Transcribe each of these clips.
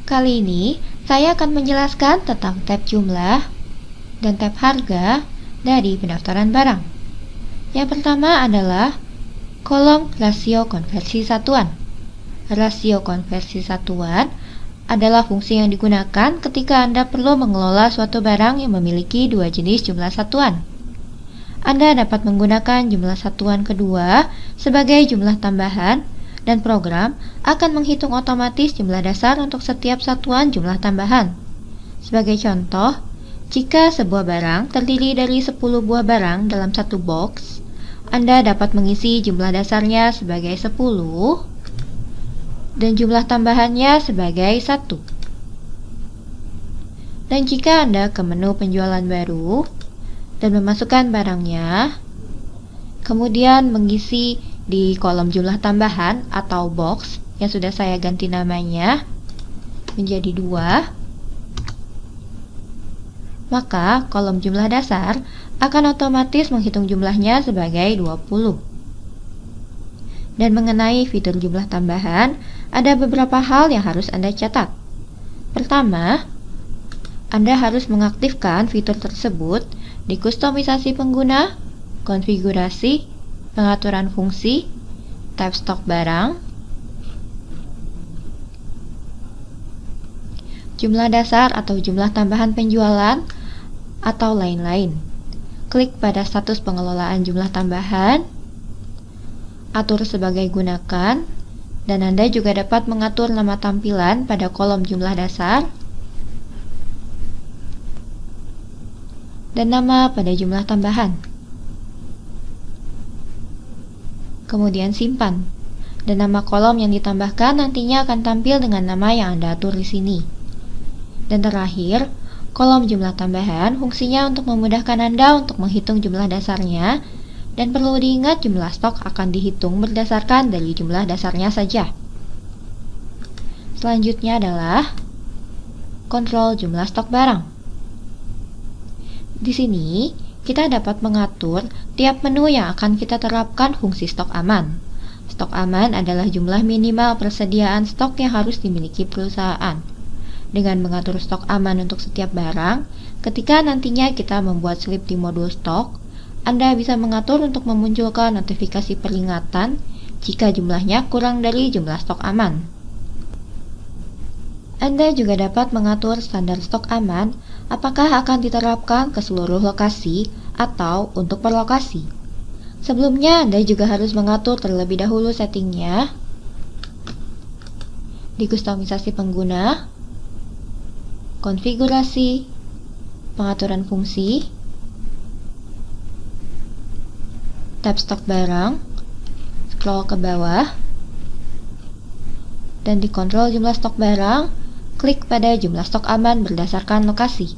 Kali ini, saya akan menjelaskan tentang tab jumlah dan tab harga dari pendaftaran barang. Yang pertama adalah kolom rasio konversi satuan. Rasio konversi satuan adalah fungsi yang digunakan ketika Anda perlu mengelola suatu barang yang memiliki dua jenis jumlah satuan. Anda dapat menggunakan jumlah satuan kedua sebagai jumlah tambahan, dan program akan menghitung otomatis jumlah dasar untuk setiap satuan jumlah tambahan. Sebagai contoh, jika sebuah barang terdiri dari 10 buah barang dalam satu box, Anda dapat mengisi jumlah dasarnya sebagai 10 dan jumlah tambahannya sebagai 1. Dan jika Anda ke menu penjualan baru dan memasukkan barangnya, kemudian mengisi di kolom jumlah tambahan atau box yang sudah saya ganti namanya menjadi 2, maka kolom jumlah dasar akan otomatis menghitung jumlahnya sebagai 20. Dan mengenai fitur jumlah tambahan, ada beberapa hal yang harus Anda catat. Pertama, Anda harus mengaktifkan fitur tersebut di kustomisasi pengguna, konfigurasi, pengaturan fungsi, tab stok barang, jumlah dasar atau jumlah tambahan penjualan, atau lain-lain. Klik pada status pengelolaan jumlah tambahan, atur sebagai gunakan, dan Anda juga dapat mengatur nama tampilan pada kolom jumlah dasar dan nama pada jumlah tambahan. Kemudian simpan, dan nama kolom yang ditambahkan nantinya akan tampil dengan nama yang Anda atur di sini. Dan terakhir, kolom jumlah tambahan fungsinya untuk memudahkan Anda untuk menghitung jumlah dasarnya, dan perlu diingat jumlah stok akan dihitung berdasarkan dari jumlah dasarnya saja. Selanjutnya adalah kontrol jumlah stok barang. Di sini, kita dapat mengatur tiap menu yang akan kita terapkan fungsi stok aman. Stok aman adalah jumlah minimal persediaan stok yang harus dimiliki perusahaan. Dengan mengatur stok aman untuk setiap barang, ketika nantinya kita membuat slip di modul stok, Anda bisa mengatur untuk memunculkan notifikasi peringatan jika jumlahnya kurang dari jumlah stok aman. Anda juga dapat mengatur standar stok aman apakah akan diterapkan ke seluruh lokasi atau untuk per lokasi. Sebelumnya, Anda juga harus mengatur terlebih dahulu settingnya di kustomisasi pengguna, konfigurasi, pengaturan fungsi, tab stok barang, scroll ke bawah, dan di kontrol jumlah stok barang, klik pada jumlah stok aman berdasarkan lokasi.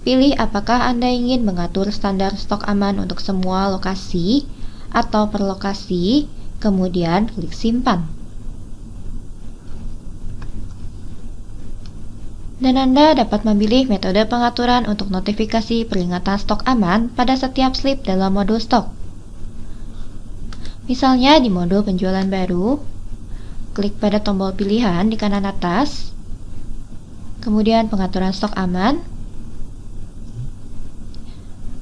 Pilih apakah Anda ingin mengatur standar stok aman untuk semua lokasi atau per lokasi, kemudian klik simpan. Dan Anda dapat memilih metode pengaturan untuk notifikasi peringatan stok aman pada setiap slip dalam modul stok. Misalnya di modul penjualan baru, klik pada tombol pilihan di kanan atas, kemudian pengaturan stok aman.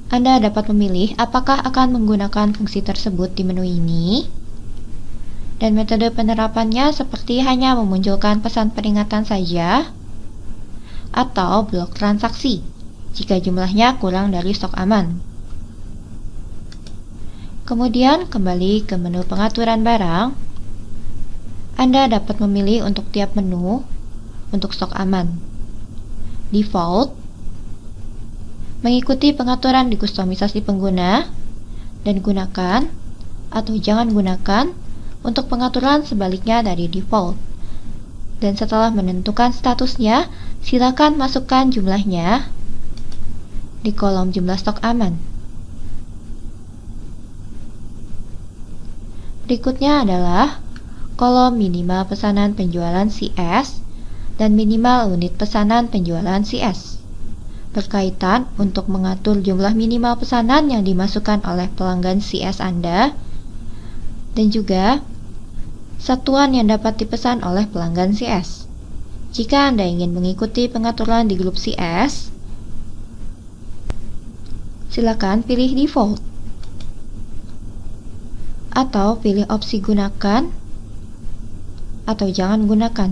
Anda dapat memilih apakah akan menggunakan fungsi tersebut di menu ini, dan metode penerapannya seperti hanya memunculkan pesan peringatan saja, atau blok transaksi jika jumlahnya kurang dari stok aman. Kemudian kembali ke menu pengaturan barang. Anda dapat memilih untuk tiap menu untuk stok aman. Default, mengikuti pengaturan di kustomisasi pengguna, dan gunakan atau jangan gunakan untuk pengaturan sebaliknya dari default. Dan setelah menentukan statusnya, silakan masukkan jumlahnya di kolom jumlah stok aman. Berikutnya adalah kolom minimal pesanan penjualan CS dan minimal unit pesanan penjualan CS. Berkaitan untuk mengatur jumlah minimal pesanan yang dimasukkan oleh pelanggan CS Anda, dan juga satuan yang dapat dipesan oleh pelanggan CS. Jika Anda ingin mengikuti pengaturan di grup CS, silakan pilih default atau pilih opsi gunakan atau jangan gunakan.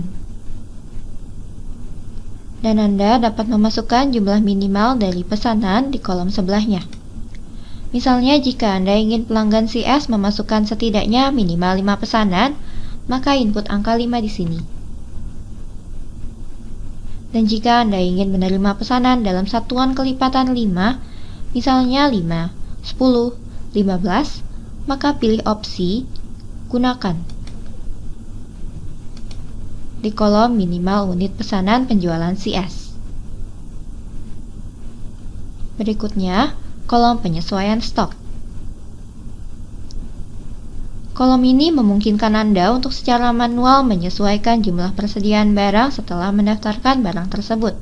Dan Anda dapat memasukkan jumlah minimal dari pesanan di kolom sebelahnya. Misalnya jika Anda ingin pelanggan CS memasukkan setidaknya minimal 5 pesanan, maka input angka 5 di sini. Dan jika Anda ingin menerima pesanan dalam satuan kelipatan 5, misalnya 5, 10, 15, maka pilih opsi gunakan di kolom minimal unit pesanan penjualan CS. Berikutnya, kolom penyesuaian stok. Kolom ini memungkinkan Anda untuk secara manual menyesuaikan jumlah persediaan barang setelah mendaftarkan barang tersebut.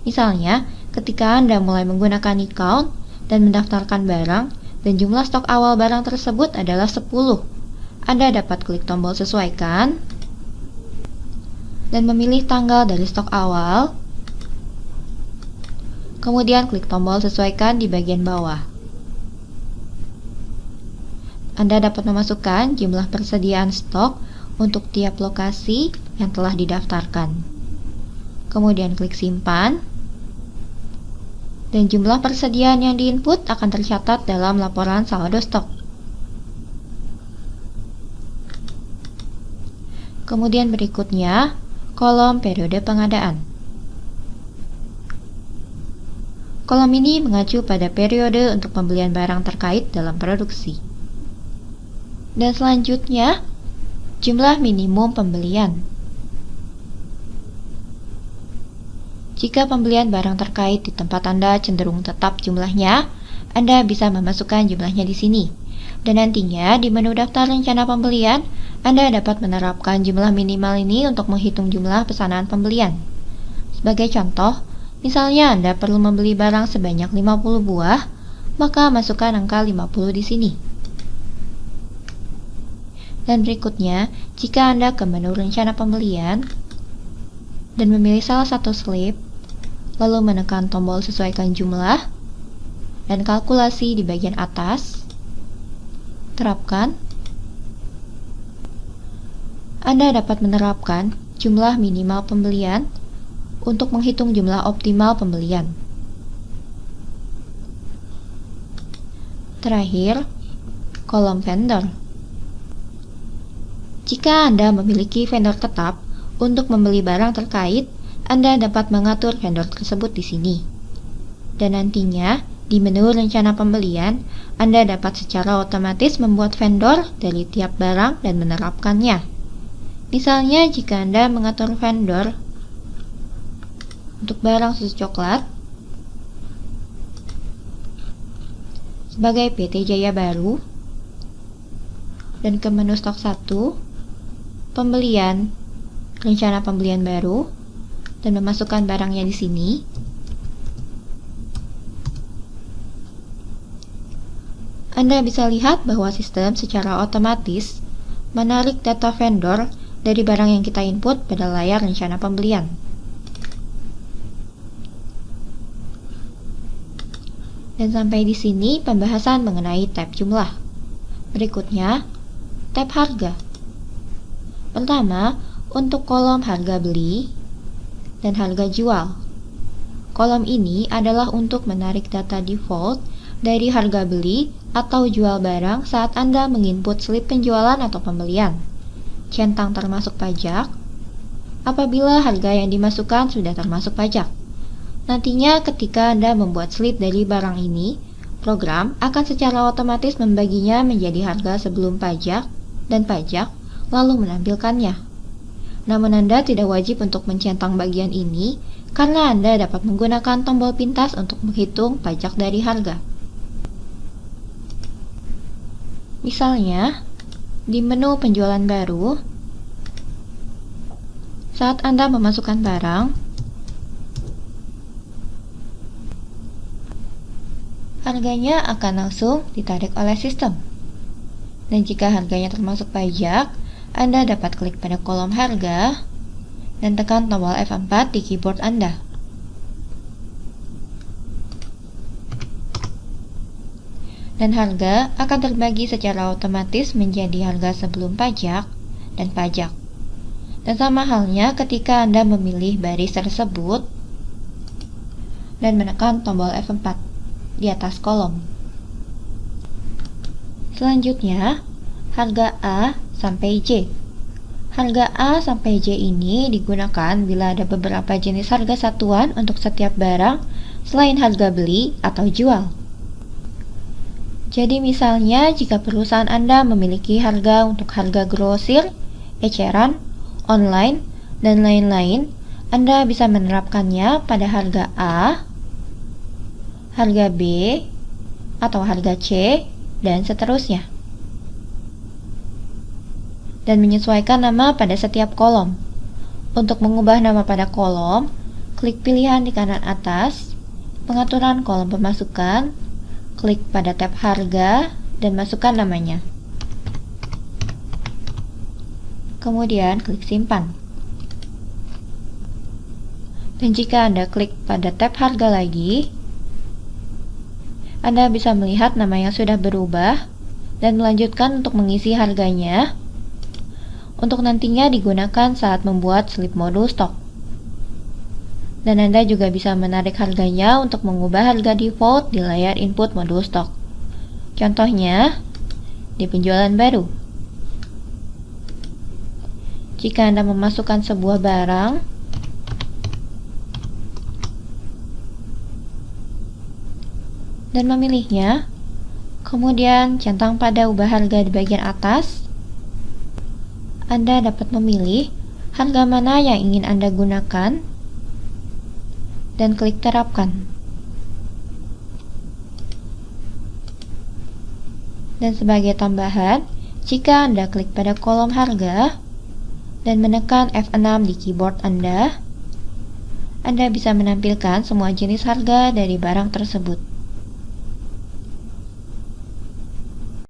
Misalnya, ketika Anda mulai menggunakan account dan mendaftarkan barang dan jumlah stok awal barang tersebut adalah 10, Anda dapat klik tombol sesuaikan dan memilih tanggal dari stok awal, kemudian klik tombol sesuaikan di bagian bawah. Anda dapat memasukkan jumlah persediaan stok untuk tiap lokasi yang telah didaftarkan. Kemudian klik simpan, dan jumlah persediaan yang diinput akan tercatat dalam laporan saldo stok. Kemudian berikutnya, kolom periode pengadaan. Kolom ini mengacu pada periode untuk pembelian barang terkait dalam produksi. Dan selanjutnya, jumlah minimum pembelian. Jika pembelian barang terkait di tempat Anda cenderung tetap jumlahnya, Anda bisa memasukkan jumlahnya di sini. Dan nantinya di menu daftar rencana pembelian, Anda dapat menerapkan jumlah minimal ini untuk menghitung jumlah pesanan pembelian. Sebagai contoh, misalnya Anda perlu membeli barang sebanyak 50 buah, maka masukkan angka 50 di sini. Dan berikutnya, jika Anda ke menu rencana pembelian dan memilih salah satu slip, lalu menekan tombol sesuaikan jumlah dan kalkulasi di bagian atas, terapkan, Anda dapat menerapkan jumlah minimal pembelian untuk menghitung jumlah optimal pembelian. Terakhir, kolom vendor. Jika Anda memiliki vendor tetap untuk membeli barang terkait, Anda dapat mengatur vendor tersebut di sini. Dan nantinya, di menu rencana pembelian, Anda dapat secara otomatis membuat vendor dari tiap barang dan menerapkannya. Misalnya, jika Anda mengatur vendor untuk barang susu coklat sebagai PT Jaya Baru, dan ke menu stok 1, pembelian, rencana pembelian baru, dan memasukkan barangnya di sini. Anda bisa lihat bahwa sistem secara otomatis menarik data vendor dari barang yang kita input pada layar rencana pembelian. Dan sampai di sini pembahasan mengenai tab jumlah. Berikutnya, tab harga. Pertama, untuk kolom harga beli dan harga jual. Kolom ini adalah untuk menarik data default dari harga beli atau jual barang saat Anda menginput slip penjualan atau pembelian. Centang termasuk pajak apabila harga yang dimasukkan sudah termasuk pajak. Nantinya ketika Anda membuat slip dari barang ini, program akan secara otomatis membaginya menjadi harga sebelum pajak dan pajak, lalu menampilkannya. Namun Anda tidak wajib untuk mencentang bagian ini karena Anda dapat menggunakan tombol pintas untuk menghitung pajak dari harga. Misalnya, di menu penjualan baru, saat Anda memasukkan barang, harganya akan langsung ditarik oleh sistem. Dan jika harganya termasuk pajak, Anda dapat klik pada kolom harga dan tekan tombol F4 di keyboard Anda. Dan harga akan terbagi secara otomatis menjadi harga sebelum pajak dan pajak. Dan sama halnya ketika Anda memilih baris tersebut dan menekan tombol F4 di atas kolom. Selanjutnya, harga A sampai J. Harga A sampai J ini digunakan bila ada beberapa jenis harga satuan untuk setiap barang selain harga beli atau jual. Jadi misalnya jika perusahaan Anda memiliki harga untuk harga grosir, eceran, online, dan lain-lain, Anda bisa menerapkannya pada harga A, harga B, atau harga C, dan seterusnya. Dan menyesuaikan nama pada setiap kolom. Untuk mengubah nama pada kolom, klik pilihan di kanan atas, pengaturan kolom pemasukan, klik pada tab harga, dan masukkan namanya. Kemudian klik simpan. Dan jika Anda klik pada tab harga lagi, Anda bisa melihat nama yang sudah berubah dan melanjutkan untuk mengisi harganya untuk nantinya digunakan saat membuat slip modul stok. Dan Anda juga bisa menarik harganya untuk mengubah harga default di layar input modul stok. Contohnya, di penjualan baru. Jika Anda memasukkan sebuah barang, dan memilihnya, kemudian centang pada ubah harga di bagian atas, Anda dapat memilih harga mana yang ingin Anda gunakan dan klik terapkan. Dan sebagai tambahan, jika Anda klik pada kolom harga dan menekan F6 di keyboard Anda bisa menampilkan semua jenis harga dari barang tersebut.